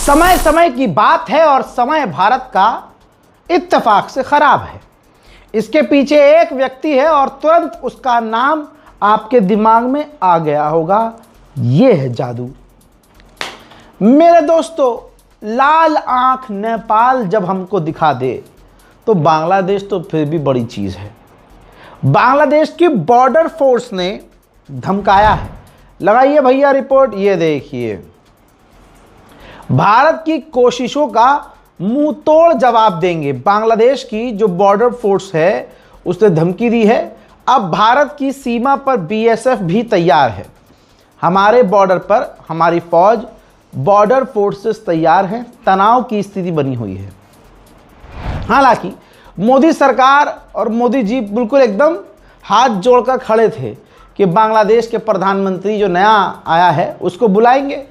समय समय की बात है और समय भारत का इत्तेफाक से खराब है। इसके पीछे एक व्यक्ति है और तुरंत उसका नाम आपके दिमाग में आ गया होगा। यह है जादू। मेरे दोस्तों, लाल आंख नेपाल जब हमको दिखा दे तो बांग्लादेश तो फिर भी बड़ी चीज है। बांग्लादेश की बॉर्डर फोर्स ने धमकाया है। लगाइए भैया रिपोर्ट, ये देखिए। भारत की कोशिशों का मुंह तोड़ जवाब देंगे। बांग्लादेश की जो बॉर्डर फोर्स है उसने धमकी दी है। अब भारत की सीमा पर बीएसएफ भी तैयार है। हमारे बॉर्डर पर हमारी फौज, बॉर्डर फोर्सेस तैयार हैं। तनाव की स्थिति बनी हुई है। हालांकि मोदी सरकार और मोदी जी बिल्कुल एकदम हाथ जोड़कर खड़े थे कि बांग्लादेश के प्रधानमंत्री जो नया आया है उसको बुलाएंगे।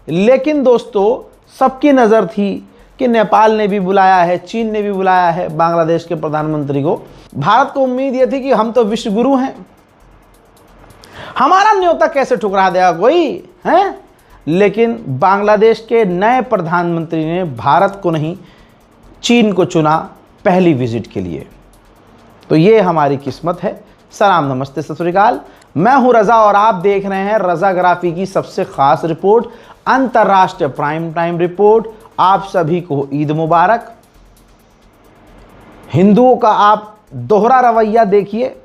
लेकिन दोस्तों, सबकी नज़र थी कि नेपाल ने भी बुलाया है, चीन ने भी बुलाया है बांग्लादेश के प्रधानमंत्री को। भारत को उम्मीद यह थी कि हम तो विश्व गुरु हैं, हमारा न्योता कैसे ठुकरा देगा कोई है। लेकिन बांग्लादेश के नए प्रधानमंत्री ने भारत को नहीं, चीन को चुना पहली विजिट के लिए। तो ये हमारी किस्मत है। सलाम, नमस्ते, सत श्री अकाल। मैं हूं रजा और आप देख रहे हैं रजाग्राफी की सबसे खास रिपोर्ट, अंतर्राष्ट्रीय प्राइम टाइम रिपोर्ट। आप सभी को ईद मुबारक। हिंदुओं का आप दोहरा रवैया देखिए।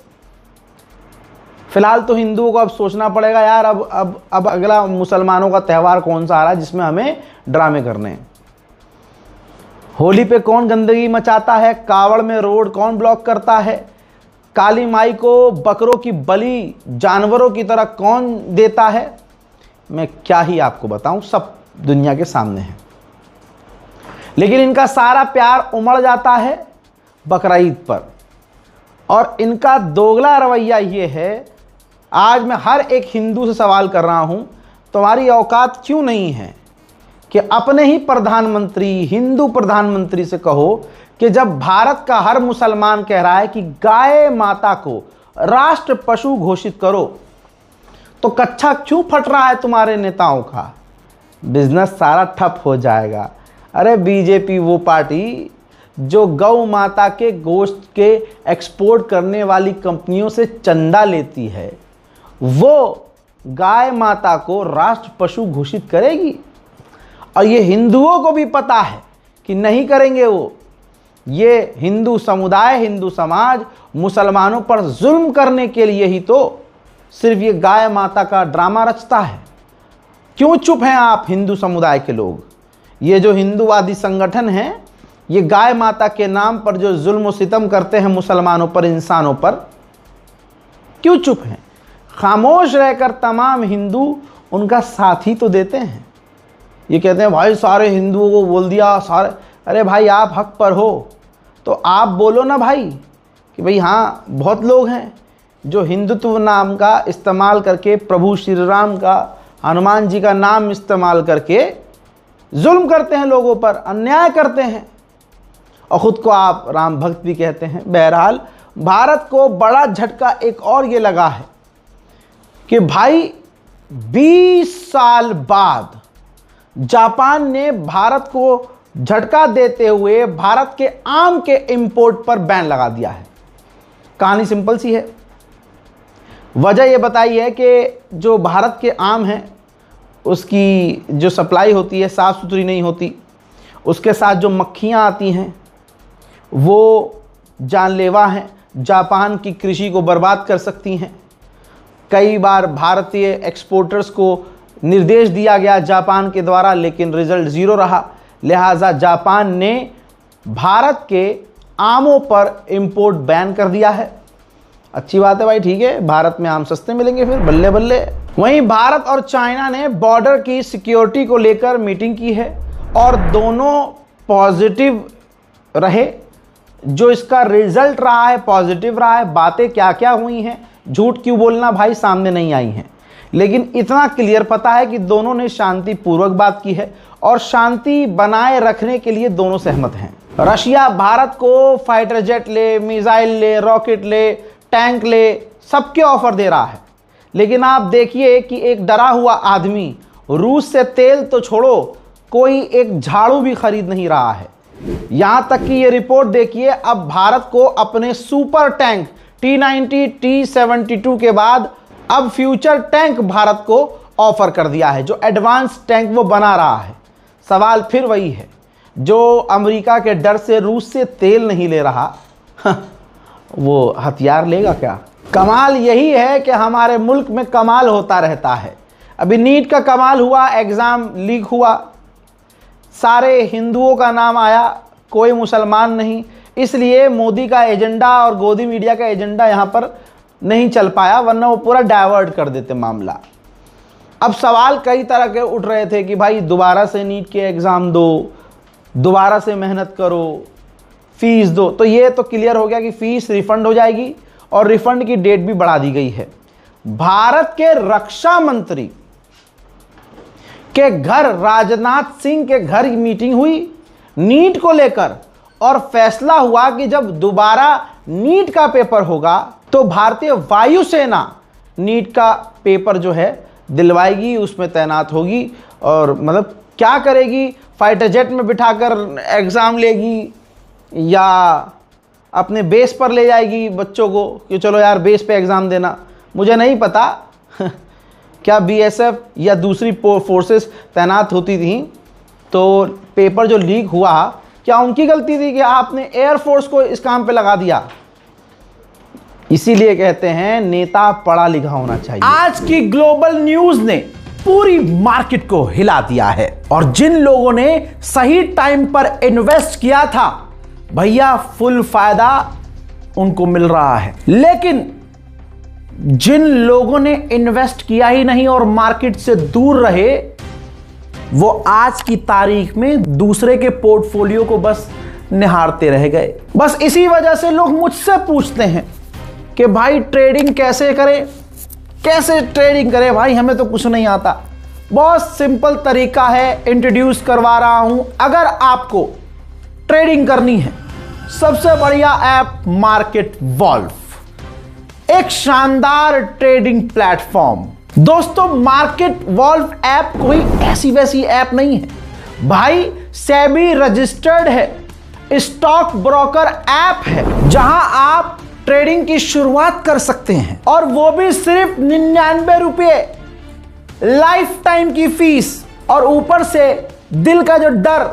फिलहाल तो हिंदुओं को अब सोचना पड़ेगा यार, अब अगला मुसलमानों का त्यौहार कौन सा आ रहा है जिसमें हमें ड्रामे करने हैं। होली पे कौन गंदगी मचाता है, कावड़ में रोड कौन ब्लॉक करता है, काली माई को बकरों की बलि जानवरों की तरह कौन देता है, मैं क्या ही आपको बताऊं, सब दुनिया के सामने है। लेकिन इनका सारा प्यार उमड़ जाता है बकरा ईद पर। और इनका दोगला रवैया ये है। आज मैं हर एक हिंदू से सवाल कर रहा हूं, तुम्हारी औकात क्यों नहीं है कि अपने ही प्रधानमंत्री, हिंदू प्रधानमंत्री से कहो कि जब भारत का हर मुसलमान कह रहा है कि गाय माता को राष्ट्र पशु घोषित करो, तो कच्छा क्यों फट रहा है तुम्हारे नेताओं का? बिजनेस सारा ठप हो जाएगा। अरे बीजेपी वो पार्टी जो गौ माता के गोश्त के एक्सपोर्ट करने वाली कंपनियों से चंदा लेती है, वो गाय माता को राष्ट्र पशु घोषित करेगी। और ये हिंदुओं को भी पता है कि नहीं करेंगे वो। ये हिंदू समुदाय, हिंदू समाज मुसलमानों पर जुल्म करने के लिए ही तो सिर्फ ये गाय माता का ड्रामा रचता है। क्यों चुप हैं आप हिंदू समुदाय के लोग? ये जो हिंदूवादी संगठन हैं, ये गाय माता के नाम पर जो जुल्म और सितम करते हैं मुसलमानों पर, इंसानों पर, क्यों चुप हैं? खामोश रहकर तमाम हिंदू उनका साथ ही तो देते हैं। ये कहते हैं भाई सारे हिंदुओं को बोल दिया सारे। अरे भाई, आप हक पर हो तो आप बोलो ना भाई कि भाई हाँ, बहुत लोग हैं जो हिंदुत्व नाम का इस्तेमाल करके, प्रभु श्री राम का, हनुमान जी का नाम इस्तेमाल करके जुल्म करते हैं लोगों पर, अन्याय करते हैं और ख़ुद को आप राम भक्त भी कहते हैं। बहरहाल, भारत को बड़ा झटका एक और ये लगा है कि भाई 20 साल बाद जापान ने भारत को झटका देते हुए भारत के आम के इंपोर्ट पर बैन लगा दिया है। कहानी सिंपल सी है। वजह यह बताई है कि जो भारत के आम हैं उसकी जो सप्लाई होती है साफ़ सुथरी नहीं होती। उसके साथ जो मक्खियाँ आती हैं वो जानलेवा हैं, जापान की कृषि को बर्बाद कर सकती हैं। कई बार भारतीय एक्सपोर्टर्स को निर्देश दिया गया जापान के द्वारा, लेकिन रिजल्ट ज़ीरो रहा। लिहाजा जापान ने भारत के आमों पर इंपोर्ट बैन कर दिया है। अच्छी बात है भाई, ठीक है, भारत में आम सस्ते मिलेंगे फिर, बल्ले बल्ले। वहीं भारत और चाइना ने बॉर्डर की सिक्योरिटी को लेकर मीटिंग की है और दोनों पॉजिटिव रहे। जो इसका रिजल्ट रहा है पॉजिटिव रहा है। बातें क्या क्या हुई हैं, झूठ क्यों बोलना भाई, सामने नहीं आई हैं। लेकिन इतना क्लियर पता है कि दोनों ने शांतिपूर्वक बात की है और शांति बनाए रखने के लिए दोनों सहमत हैं। रशिया भारत को फाइटर जेट ले, मिसाइल ले, रॉकेट ले, टैंक ले, सबके ऑफर दे रहा है। लेकिन आप देखिए कि एक डरा हुआ आदमी रूस से तेल तो छोड़ो, कोई एक झाड़ू भी खरीद नहीं रहा है। यहां तक कि ये रिपोर्ट देखिए, अब भारत को अपने सुपर टैंक T90 T72 के बाद अब फ्यूचर टैंक भारत को ऑफर कर दिया है, जो एडवांस टैंक वो बना रहा है। सवाल फिर वही है, जो अमेरिका के डर से रूस से तेल नहीं ले रहा वो हथियार लेगा क्या? कमाल यही है कि हमारे मुल्क में कमाल होता रहता है। अभी नीट का कमाल हुआ, एग्ज़ाम लीक हुआ, सारे हिंदुओं का नाम आया, कोई मुसलमान नहीं। इसलिए मोदी का एजेंडा और गोदी मीडिया का एजेंडा यहाँ पर नहीं चल पाया, वरना वो पूरा डाइवर्ट कर देते मामला। अब सवाल कई तरह के उठ रहे थे कि भाई दोबारा से नीट के एग्ज़ाम दो, दोबारा से मेहनत करो, फीस दो। तो ये तो क्लियर हो गया कि फीस रिफंड हो जाएगी और रिफंड की डेट भी बढ़ा दी गई है। भारत के रक्षा मंत्री के घर, राजनाथ सिंह के घर मीटिंग हुई नीट को लेकर, और फैसला हुआ कि जब दोबारा नीट का पेपर होगा तो भारतीय वायुसेना नीट का पेपर जो है दिलवाएगी, उसमें तैनात होगी। और मतलब क्या करेगी, फाइटर जेट में बिठाकर एग्ज़ाम लेगी या अपने बेस पर ले जाएगी बच्चों को कि चलो यार बेस पे एग्ज़ाम देना, मुझे नहीं पता क्या बीएसएफ या दूसरी फोर्सेस तैनात होती थी तो पेपर जो लीक हुआ क्या उनकी गलती थी कि आपने एयरफोर्स को इस काम पे लगा दिया? इसीलिए कहते हैं नेता पढ़ा लिखा होना चाहिए। आज की ग्लोबल न्यूज़ ने पूरी मार्केट को हिला दिया है, और जिन लोगों ने सही टाइम पर इन्वेस्ट किया था भैया फुल फायदा उनको मिल रहा है। लेकिन जिन लोगों ने इन्वेस्ट किया ही नहीं और मार्केट से दूर रहे, वो आज की तारीख में दूसरे के पोर्टफोलियो को बस निहारते रह गए। बस इसी वजह से लोग मुझसे पूछते हैं कि भाई ट्रेडिंग कैसे करें, कैसे ट्रेडिंग करें? भाई हमें तो कुछ नहीं आता। बहुत सिंपल तरीका है, इंट्रोड्यूस करवा रहा हूं। अगर आपको ट्रेडिंग करनी है, सबसे बढ़िया ऐप मार्केट वॉल्व, एक शानदार ट्रेडिंग प्लेटफॉर्म। दोस्तों मार्केट वॉल्व ऐप कोई ऐसी वैसी ऐप नहीं है भाई, सेबी रजिस्टर्ड है, स्टॉक ब्रोकर ऐप है, जहां आप ट्रेडिंग की शुरुआत कर सकते हैं, और वो भी सिर्फ 99 रुपये, लाइफ टाइम की फीस, और ऊपर से दिल का जो डर,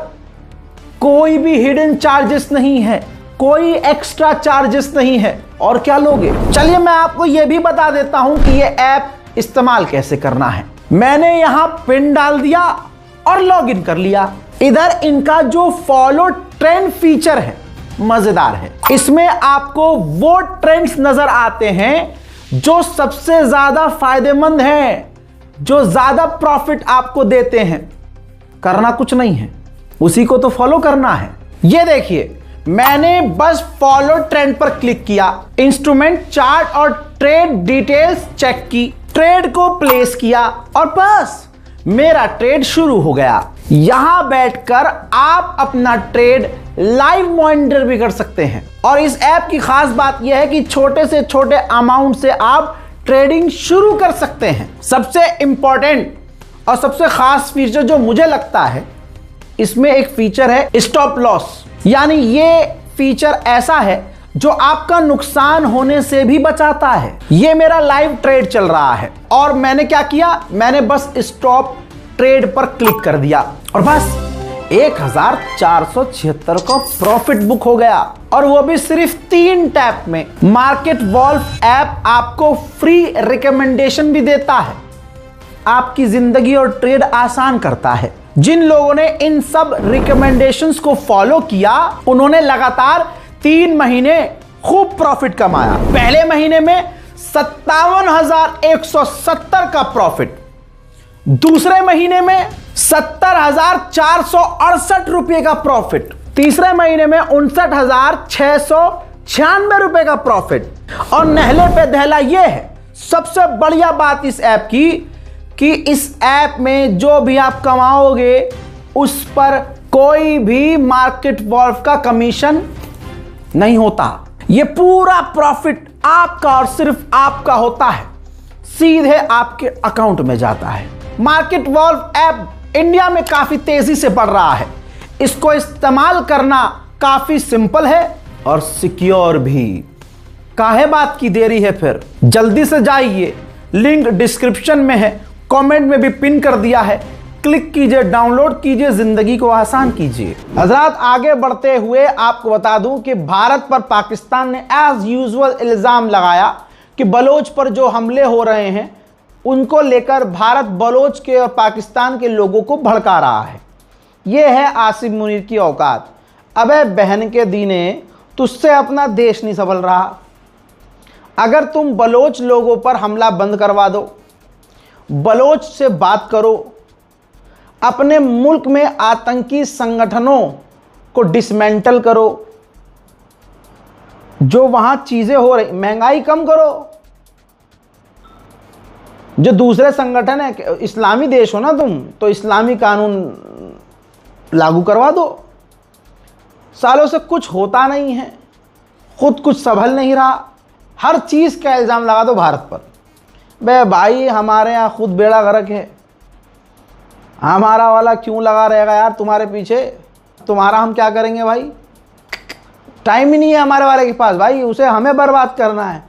कोई भी हिडन चार्जेस नहीं है, कोई एक्स्ट्रा चार्जेस नहीं है। और क्या लोगे? चलिए मैं आपको यह भी बता देता हूं कि यह ऐप इस्तेमाल कैसे करना है। मैंने यहां पिन डाल दिया और लॉगिन कर लिया। इधर इनका जो फॉलो ट्रेंड फीचर है मजेदार है। इसमें आपको वो ट्रेंड्स नजर आते हैं जो सबसे ज्यादा फायदेमंद हैं, जो ज्यादा प्रॉफिट आपको देते हैं। करना कुछ नहीं है, उसी को तो फॉलो करना है। ये देखिए, मैंने बस फॉलो ट्रेंड पर क्लिक किया, इंस्ट्रूमेंट चार्ट और ट्रेड डिटेल्स चेक की, ट्रेड को प्लेस किया और बस मेरा ट्रेड शुरू हो गया। यहां बैठकर आप अपना ट्रेड लाइव मॉनिटर भी कर सकते हैं। और इस ऐप की खास बात यह है कि छोटे से छोटे अमाउंट से आप ट्रेडिंग शुरू कर सकते हैं। सबसे इंपॉर्टेंट और सबसे खास फीचर जो मुझे लगता है, इसमें एक फीचर है स्टॉप लॉस। यानी ये फीचर ऐसा है जो आपका नुकसान होने से भी बचाता है। ये मेरा लाइव ट्रेड चल रहा है और मैंने क्या किया, मैंने बस स्टॉप ट्रेड पर क्लिक कर दिया और बस 1476 का प्रॉफिट बुक हो गया, और वो भी सिर्फ 3 टैप में। मार्केट वॉल्व ऐप आपको फ्री रिकमेंडेशन भी देता है, आपकी जिंदगी और ट्रेड आसान करता है। जिन लोगों ने इन सब रिकमेंडेशंस को फॉलो किया, उन्होंने लगातार 3 महीने खूब प्रॉफिट कमाया। पहले महीने में 57,170 का प्रॉफिट, दूसरे महीने में 70,468 रुपए का प्रॉफिट, तीसरे महीने में 59,696 रुपए का प्रॉफिट। और नहले पे दहला यह है, सबसे बढ़िया बात इस ऐप की, कि इस ऐप में जो भी आप कमाओगे उस पर कोई भी मार्केट वॉल्व का कमीशन नहीं होता। यह पूरा प्रॉफिट आपका और सिर्फ आपका होता है, सीधे आपके अकाउंट में जाता है। मार्केट वॉल्व ऐप इंडिया में काफी तेजी से बढ़ रहा है। इसको इस्तेमाल करना काफी सिंपल है और सिक्योर भी। काहे बात की देरी है फिर, जल्दी से जाइए, लिंक डिस्क्रिप्शन में है, कमेंट में भी पिन कर दिया है, क्लिक कीजिए, डाउनलोड कीजिए, जिंदगी को आसान कीजिए। हजरात, आगे बढ़ते हुए आपको बता दूं कि भारत पर पाकिस्तान ने एज यूजुअल इल्जाम लगाया कि बलोच पर जो हमले हो रहे हैं उनको लेकर भारत बलोच के और पाकिस्तान के लोगों को भड़का रहा है। यह है आसिम मुनीर की औकात। अबे बहन के दीने, तुझसे अपना देश नहीं संभल रहा। अगर तुम बलोच लोगों पर हमला बंद करवा दो, बलोच से बात करो, अपने मुल्क में आतंकी संगठनों को डिसमेंटल करो, जो वहां चीजें हो रही, महंगाई कम करो। जो दूसरे संगठन है, इस्लामी देश हो ना तुम, तो इस्लामी कानून लागू करवा दो। सालों से कुछ होता नहीं है, खुद कुछ संभल नहीं रहा, हर चीज का इल्जाम लगा दो भारत पर। बे भाई, हमारे यहाँ खुद बेड़ा गर्क है, हमारा वाला क्यों लगा रहेगा यार तुम्हारे पीछे? तुम्हारा हम क्या करेंगे भाई? टाइम ही नहीं है हमारे वाले के पास भाई, उसे हमें बर्बाद करना है,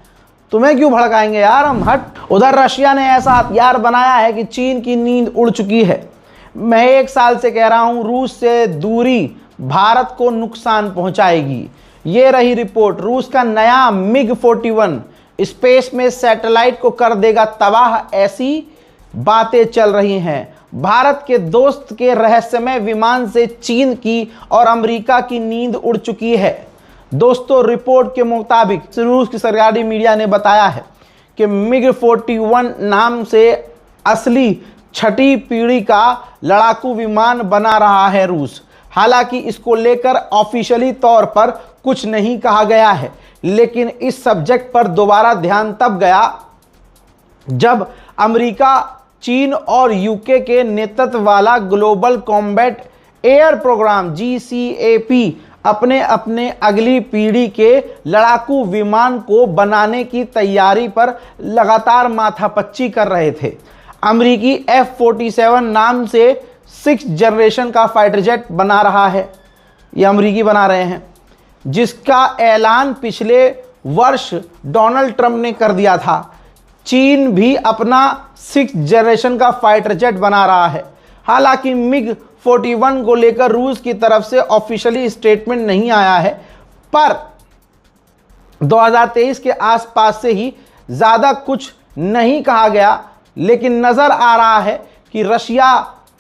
तुम्हें क्यों भड़काएंगे यार हम? हट। उधर रशिया ने ऐसा हथियार बनाया है कि चीन की नींद उड़ चुकी है। मैं 1 साल से कह रहा हूं, रूस से दूरी भारत को नुकसान पहुंचाएगी। ये रही रिपोर्ट। रूस का नया MiG-41 स्पेस में सैटेलाइट को कर देगा तबाह, ऐसी बातें चल रही हैं। भारत के दोस्त के रहस्यमय विमान से चीन की और अमेरिका की नींद उड़ चुकी है। दोस्तों, रिपोर्ट के मुताबिक रूस की सरकारी मीडिया ने बताया है कि MiG-41 नाम से असली 6ठी पीढ़ी का लड़ाकू विमान बना रहा है रूस। हालांकि इसको लेकर ऑफिशियली तौर पर कुछ नहीं कहा गया है, लेकिन इस सब्जेक्ट पर दोबारा ध्यान तब गया जब अमेरिका, चीन और यूके के नेतृत्व वाला global combat air programme GCAP अपने अपने अगली पीढ़ी के लड़ाकू विमान को बनाने की तैयारी पर लगातार माथापच्ची कर रहे थे। अमेरिकी F-47 नाम से 6th जनरेशन का फाइटर जेट बना रहा है, ये अमेरिकी बना रहे हैं, जिसका ऐलान पिछले वर्ष डोनाल्ड ट्रंप ने कर दिया था। चीन भी अपना 6th जनरेशन का फाइटर जेट बना रहा है। हालांकि MiG-41 को लेकर रूस की तरफ से ऑफिशियली स्टेटमेंट नहीं आया है, पर 2023 के आसपास से ही ज़्यादा कुछ नहीं कहा गया, लेकिन नज़र आ रहा है कि रशिया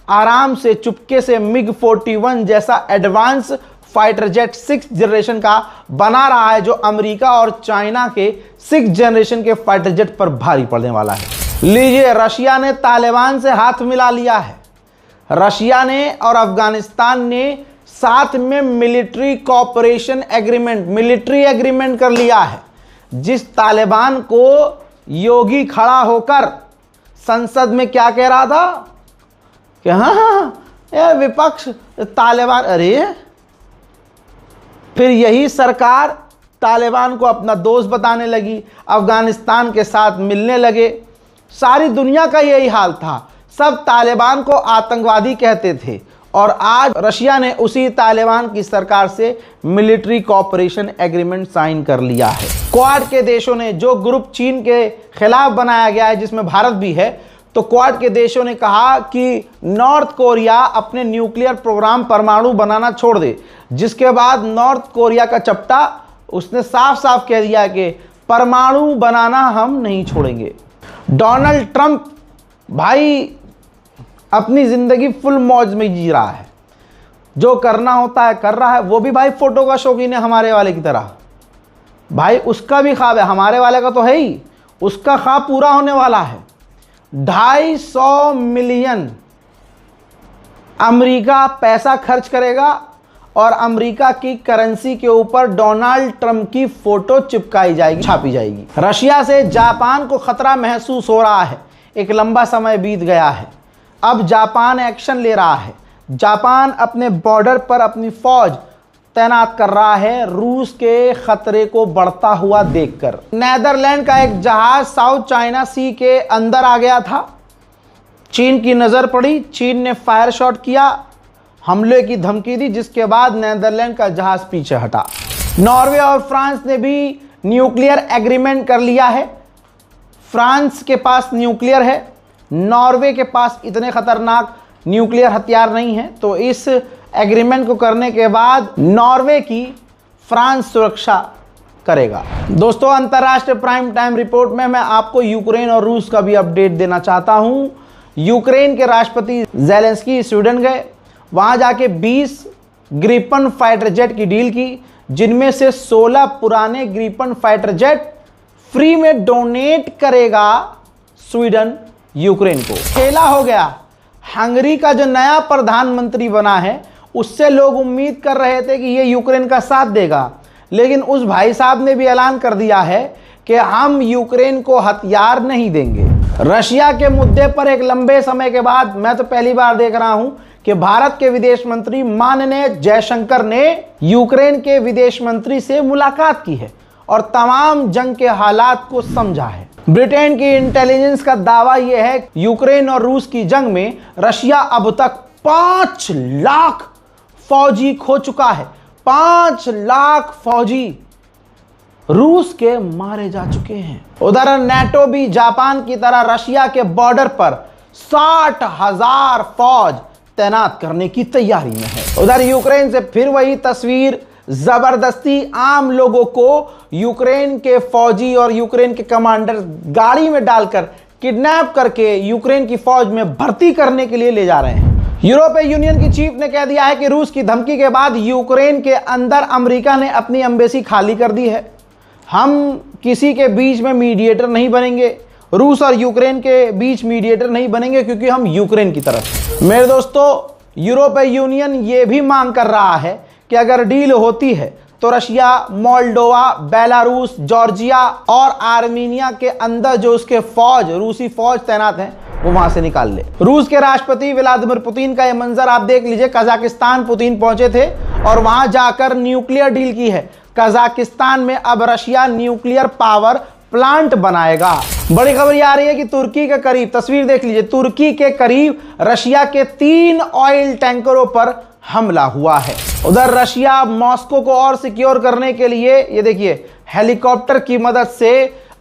आराम से चुपके से MiG-41 जैसा advance fighter jet 6th generation का बना रहा है, जो अमेरिका और चाइना के 6th जनरेशन के फाइटर जेट पर भारी पड़ने वाला है। लीजिए, रशिया ने तालिबान से हाथ मिला लिया है। रशिया ने और अफगानिस्तान ने साथ में military cooperation agreement, military agreement कर लिया है, जिस तालिबान को योगी खड़ा होकर संसद में क्या कह रहा था कि हाँ विपक्ष तालिबान, अरे फिर यही सरकार तालिबान को अपना दोस्त बताने लगी, अफगानिस्तान के साथ मिलने लगे। सारी दुनिया का यही हाल था, सब तालिबान को आतंकवादी कहते थे, और आज रशिया ने उसी तालिबान की सरकार से मिलिट्री कोऑपरेशन एग्रीमेंट साइन कर लिया है। क्वाड के देशों ने, जो ग्रुप चीन के खिलाफ बनाया गया है जिसमें भारत भी है, तो क्वाड के देशों ने कहा कि नॉर्थ कोरिया अपने न्यूक्लियर प्रोग्राम परमाणु बनाना छोड़ दे, जिसके बाद नॉर्थ कोरिया का चपटा उसने साफ साफ कह दिया कि परमाणु बनाना हम नहीं छोड़ेंगे। डोनाल्ड ट्रंप भाई अपनी जिंदगी फुल मौज में जी रहा है, जो करना होता है कर रहा है। वो भी भाई फोटो का शौकीन है हमारे वाले की तरह, भाई उसका भी ख्वाब है, हमारे वाले का तो है ही, उसका ख्वाब पूरा होने वाला है। 250 मिलियन अमेरिका पैसा खर्च करेगा और अमेरिका की करेंसी के ऊपर डोनाल्ड ट्रंप की फोटो चिपकाई जाएगी, छापी जाएगी। रशिया से जापान को खतरा महसूस हो रहा है, एक लंबा समय बीत गया है, अब जापान एक्शन ले रहा है। जापान अपने बॉर्डर पर अपनी फौज तैनात कर रहा है, रूस के खतरे को बढ़ता हुआ देखकर। नीदरलैंड का एक जहाज साउथ चाइना सी के अंदर आ गया था, चीन की नज़र पड़ी, चीन ने फायर शॉट किया, हमले की धमकी दी, जिसके बाद नीदरलैंड का जहाज पीछे हटा। नॉर्वे और फ्रांस ने भी न्यूक्लियर एग्रीमेंट कर लिया है। फ्रांस के पास न्यूक्लियर है, नॉर्वे के पास इतने खतरनाक न्यूक्लियर हथियार नहीं है। तो इस एग्रीमेंट को करने के बाद नॉर्वे की फ्रांस सुरक्षा करेगा। दोस्तों, अंतर्राष्ट्रीय प्राइम टाइम रिपोर्ट में मैं आपको यूक्रेन और रूस का भी अपडेट देना चाहता हूं। यूक्रेन के राष्ट्रपति ज़ेलेंस्की स्वीडन गए, वहां जाके 20 ग्रिपन फाइटर जेट की डील की, जिनमें से 16 पुराने ग्रिपन फाइटर जेट फ्री में डोनेट करेगा स्वीडन यूक्रेन को। खेला हो गया। हंगरी का जो नया प्रधानमंत्री बना है, उससे लोग उम्मीद कर रहे थे कि ये यूक्रेन का साथ देगा, लेकिन उस भाई साहब ने भी ऐलान कर दिया है कि हम यूक्रेन को हथियार नहीं देंगे। रशिया के मुद्दे पर एक लंबे समय के बाद मैं तो पहली बार देख रहा हूं कि भारत के विदेश मंत्री माननीय जयशंकर ने यूक्रेन के विदेश मंत्री से मुलाकात की है और तमाम जंग के हालात को समझा है। ब्रिटेन की इंटेलिजेंस का दावा यह है कि यूक्रेन और रूस की जंग में रशिया अब तक 5 लाख फौजी खो चुका है। 5 लाख फौजी रूस के मारे जा चुके हैं। उधर नेटो भी जापान की तरह रशिया के बॉर्डर पर 60,000 फौज तैनात करने की तैयारी में है। उधर यूक्रेन से फिर वही तस्वीर, जबरदस्ती आम लोगों को यूक्रेन के फौजी और यूक्रेन के कमांडर गाड़ी में डालकर किडनैप करके यूक्रेन की फौज में भर्ती करने के लिए ले जा रहे हैं। यूरोपीय यूनियन की चीफ ने कह दिया है कि रूस की धमकी के बाद यूक्रेन के अंदर अमेरिका ने अपनी एम्बेसी खाली कर दी है। हम किसी के बीच में मीडिएटर नहीं बनेंगे, रूस और यूक्रेन के बीच मीडिएटर नहीं बनेंगे, क्योंकि हम यूक्रेन की तरफ हैं। मेरे दोस्तों, यूरोपीय यूनियन ये भी मांग कर रहा है कि अगर डील होती है तो रशिया, मोल्डोवा, बेलारूस, जॉर्जिया और आर्मीनिया के अंदर जो उसके फौज, रूसी फौज तैनात हैं, वो वहां से निकाल ले। रूस के राष्ट्रपति व्लादिमीर पुतिन का ये मंजर आप देख लीजिए। कजाकिस्तान पुतिन पहुंचे थे और वहां जाकर न्यूक्लियर डील की है। कजाकिस्तान में अब रशिया न्यूक्लियर पावर प्लांट बनाएगा। बड़ी खबर ये आ रही है कि तुर्की के करीब, तस्वीर देख लीजिए, तुर्की के करीब रशिया के 3 ऑयल टैंकरों पर हमला हुआ है। उधर रशिया मॉस्को को और सिक्योर करने के लिए, ये देखिए, हेलीकॉप्टर की मदद से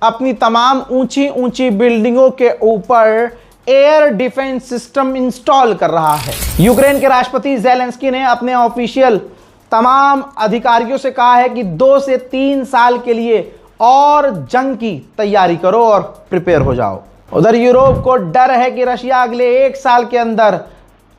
अपनी तमाम ऊंची ऊंची बिल्डिंगों के ऊपर एयर डिफेंस सिस्टम इंस्टॉल कर रहा है। यूक्रेन के राष्ट्रपति ज़ेलेंस्की ने अपने ऑफिशियल तमाम अधिकारियों से कहा है कि 2 से 3 साल के लिए और जंग की तैयारी करो और प्रिपेयर हो जाओ। उधर यूरोप को डर है कि रशिया अगले 1 साल के अंदर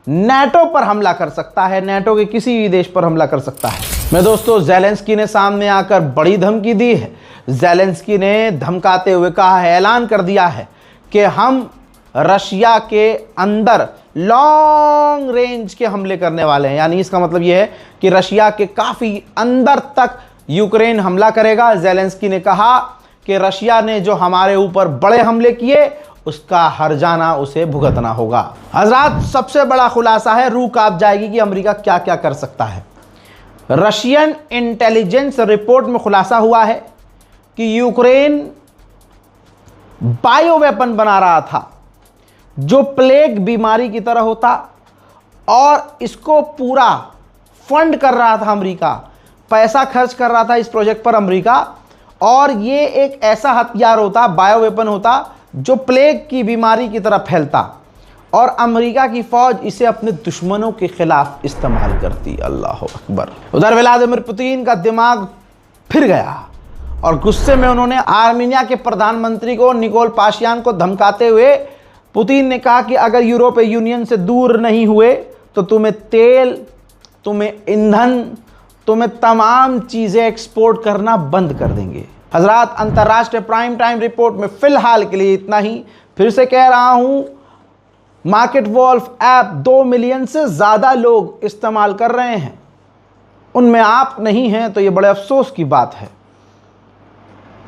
नेटो पर हमला कर सकता है, नेटो के किसी भी देश पर हमला कर सकता है। मैं दोस्तों, ज़ेलेंस्की ने सामने आकर बड़ी धमकी दी है। ज़ेलेंस्की ने धमकाते हुए कहा है, ऐलान कर दिया है कि हम रशिया के अंदर लॉन्ग रेंज के हमले करने वाले हैं। यानी इसका मतलब यह है कि रशिया के काफ़ी अंदर तक यूक्रेन हमला करेगा। ज़ेलेंस्की ने कहा कि रशिया ने जो हमारे ऊपर बड़े हमले किए, उसका हर्जाना उसे भुगतना होगा। हजरात, सबसे बड़ा खुलासा है, रूह कांप जाएगी कि अमेरिका क्या क्या कर सकता है। रशियन इंटेलिजेंस रिपोर्ट में खुलासा हुआ है कि यूक्रेन बायो वेपन बना रहा था जो प्लेग बीमारी की तरह होता, और इसको पूरा फंड कर रहा था अमेरिका, पैसा खर्च कर रहा था इस प्रोजेक्ट पर अमेरिका। और ये एक ऐसा हथियार होता, बायो वेपन होता, जो प्लेग की बीमारी की तरह फैलता, और अमेरिका की फौज इसे अपने दुश्मनों के खिलाफ इस्तेमाल करती। अल्लाह अकबर। उधर व्लादिमीर पुतिन का दिमाग फिर गया और गुस्से में उन्होंने आर्मीनिया के प्रधानमंत्री को, निकोल पाशियान को धमकाते हुए पुतिन ने कहा कि अगर यूरोपीय यूनियन से दूर नहीं हुए तो तुम्हें तेल, तुम्हें ईंधन, तुम्हें तमाम चीज़ें एक्सपोर्ट करना बंद कर देंगे। हजरात, अंतर्राष्ट्रीय प्राइम टाइम रिपोर्ट में फिलहाल के लिए इतना ही। फिर से कह रहा हूं, मार्केट वॉल्फ ऐप 2 मिलियन से ज़्यादा लोग इस्तेमाल कर रहे हैं, उनमें आप नहीं हैं, तो ये बड़े अफसोस की बात है।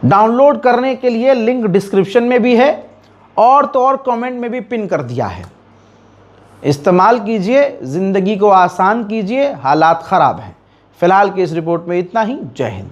डाउनलोड करने के लिए लिंक डिस्क्रिप्शन में भी है और तो और कमेंट में भी पिन कर दिया है। इस्तेमाल कीजिए, ज़िंदगी को आसान कीजिए, हालात ख़राब हैं। फिलहाल की इस रिपोर्ट में इतना ही। जय हिंद।